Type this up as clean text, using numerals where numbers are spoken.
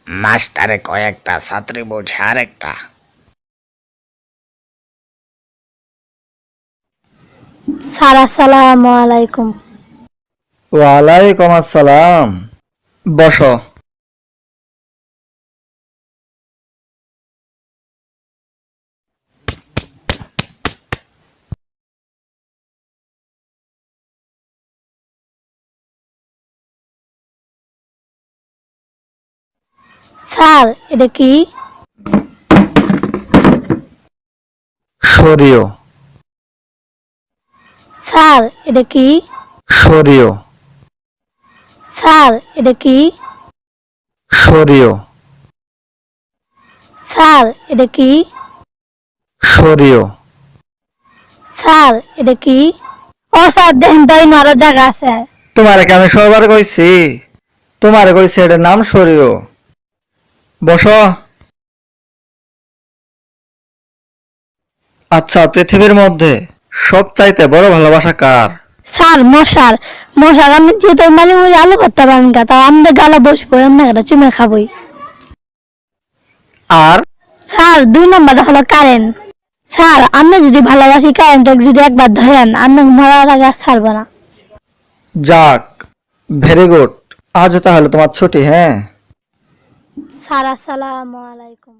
মাস্টারে কয়েকটা, ছাত্রী বলছে আরেকটা। স্যার আসসালামু আলাইকুম। ওয়ালাইকুম আসসালাম। বসো। স্যার এটা কি? সরিও স্যার এটা কি? সরিও স্যার এটা কি? সরিও স্যার এটা কি? সরিও। স্যার এটা কি? ও স্যার দেখেন তো আরো জায়গা আছে। তোমারে কি আমি সবার কইছি? তোমারে কইছি এটার নাম সরিও। বসো। আচ্ছা, পৃথিবীর মধ্যে সবচাইতে বড় ভালোবাসা কার? স্যার মশার। মশার আমি যেহেতু মাঝে মাঝে আলু করতে পারেন তা আমাদের গালা বসবো এমনি একটা চুমে খাবই। আর স্যার 2 নম্বরটা হলো কারেন্ট। স্যার আমরা যদি ভালোবাসি কারেন্ট যদি একবার ধরেন আমরা মরার আগে আর ছাড়বো না। যাক, ভেরি গুড। আজ তাহলে তোমার ছুটি। হ্যাঁ, স্যার আসসালামু আলাইকুম।